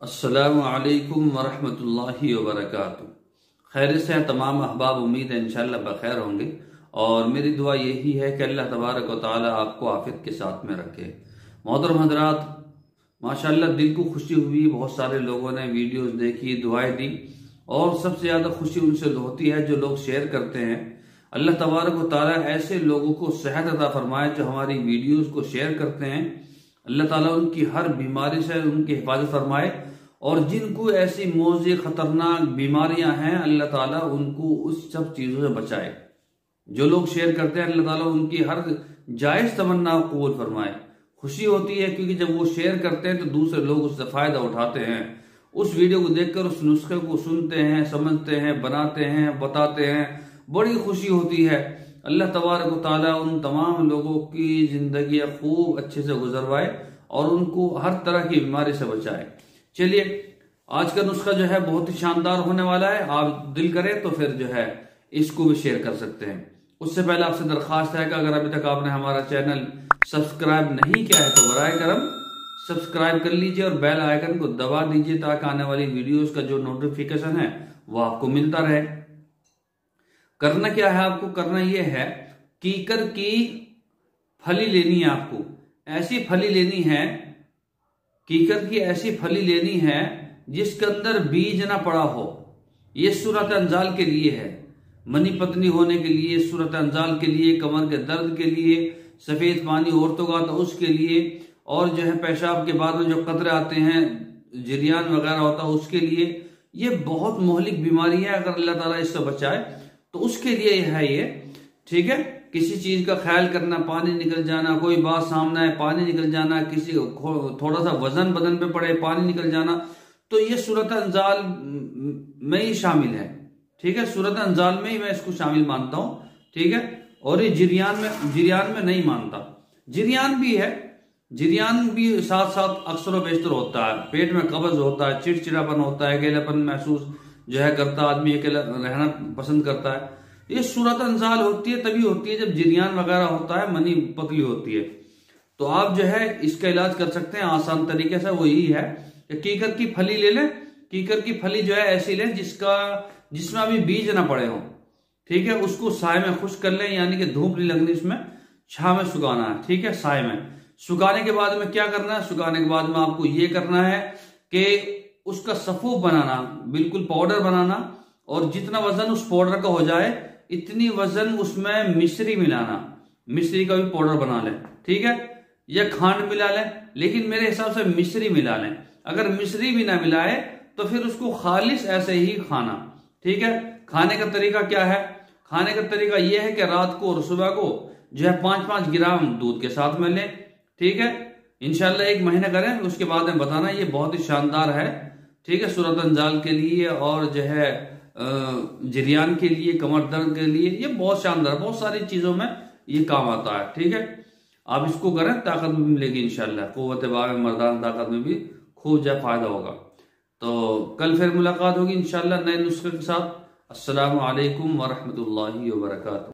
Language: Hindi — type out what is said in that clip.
अस्सलामु अलैकुम वरहमतुल्लाहि वबरकातुहू। खैर से हैं तमाम अहबाब, उम्मीद है इंशाअल्लाह बखैर होंगे और मेरी दुआ यही है कि अल्लाह तबारक व तआला आपको आफियत के साथ में रखे। मोहतरम हजरात, माशाअल्लाह दिल को खुशी हुई, बहुत सारे लोगों ने वीडियोस देखी, दुआएं दी और सबसे ज़्यादा खुशी उनसे होती है जो लोग शेयर करते हैं। अल्लाह तबारक व तआला ऐसे लोगों को सेहत अता फरमाए जो हमारी वीडियोस को शेयर करते हैं। अल्लाह ताला उनकी हर बीमारी से उनकी हिफाजत फरमाए और जिनको ऐसी मौजी खतरनाक बीमारियां हैं अल्लाह ताला उनको उस सब चीज़ों से बचाए। जो लोग शेयर करते हैं अल्लाह ताला उनकी हर जायज़ तमन्ना कबूल फरमाए। खुशी होती है क्योंकि जब वो शेयर करते हैं तो दूसरे लोग उससे फ़ायदा उठाते हैं, उस वीडियो को देखकर उस नुस्खे को सुनते हैं, समझते हैं, बनाते हैं, बताते हैं, बड़ी खुशी होती है। अल्लाह तबारक व तआला उन तमाम लोगों की जिंदगी खूब अच्छे से गुजरवाए और उनको हर तरह की बीमारी से बचाए। चलिए, आज का नुस्खा जो है बहुत ही शानदार होने वाला है। आप दिल करें तो फिर जो है इसको भी शेयर कर सकते हैं। उससे पहले आपसे दरख्वास्त है कि अगर अभी तक आपने हमारा चैनल सब्सक्राइब नहीं किया है तो बराए करम सब्सक्राइब कर लीजिए और बेल आइकन को दबा दीजिए ताकि आने वाली वीडियोस का जो नोटिफिकेशन है वो आपको मिलता रहे। करना क्या है, आपको करना यह है, कीकर की फली लेनी है। आपको ऐसी फली लेनी है, कीकर की ऐसी फली लेनी है जिसके अंदर बीज ना पड़ा हो। ये सूरत अंजाल के लिए है, मनी पत्नी होने के लिए, सूरत अंजाल के लिए, कमर के दर्द के लिए, सफेद पानी औरतों का तो उसके लिए, और जो है पेशाब के बाद में जो कतरे आते हैं, जरियान वगैरह होता है उसके लिए। ये बहुत मोहलिक बीमारी है, अगर अल्लाह ताला इससे बचाए तो उसके लिए है ये। ठीक है, किसी चीज का ख्याल करना, पानी निकल जाना, कोई बात सामने है पानी निकल जाना, किसी को थोड़ा सा वजन बदन पे पड़े पानी निकल जाना, तो ये सूरत अंजाल में ही शामिल है। ठीक है, सूरत अंजाल में ही मैं इसको शामिल मानता हूं। ठीक है, और ये जिरियान में नहीं मानता। जिरियान भी है, जिरियान भी साथ साथ अक्सर व बेशतर होता है। पेट में कब्ज होता है, चिड़चिड़ापन होता है, अकेलापन महसूस जो है करता, आदमी अकेला रहना पसंद करता है। ये सूरत अंजाल होती है तभी होती है जब जिरियान वगैरह होता है, मनी पतली होती है। तो आप जो है इसका इलाज कर सकते हैं आसान तरीके से। वो यही है कि कीकर की फली ले लें। कीकर की फली जो है ऐसी लें जिसमें अभी बीज ना पड़े हो। ठीक है, उसको साय में खुश्क कर लें, यानी कि धूप नहीं लगनी, इसमें छां में सुखाना है। ठीक है, साय में सुखाने के बाद में क्या करना है, सुखाने के बाद में आपको ये करना है कि उसका सफूफ बनाना, बिल्कुल पाउडर बनाना, और जितना वजन उस पाउडर का हो जाए इतनी वजन उसमें मिश्री मिलाना। मिश्री का भी पाउडर बना लें। ठीक है, या खांड मिला लें, लेकिन मेरे हिसाब से मिश्री मिला लें। अगर मिश्री भी ना मिलाए तो फिर उसको खालिस ऐसे ही खाना। ठीक है, खाने का तरीका क्या है, खाने का तरीका यह है कि रात को और सुबह को जो है 5-5 ग्राम दूध के साथ में लें। ठीक है, इंशाल्लाह 1 महीना करें, उसके बाद में बताना। ये बहुत ही शानदार है। ठीक है, सूरत अंजाल के लिए और जो है जरियान के लिए, कमर दर्द के लिए ये बहुत शानदार, बहुत सारी चीजों में ये काम आता है। ठीक है, आप इसको करें, ताकत भी मिलेगी इंशाल्लाह, कुव्वत बाग मर्दान ताकत में भी खूब ज्यादा फायदा होगा। तो कल फिर मुलाकात होगी इंशाल्लाह नए नुस्खे के साथ। अस्सलामु अलैकुम वरहमतुल्लाहि वबरकातुहू।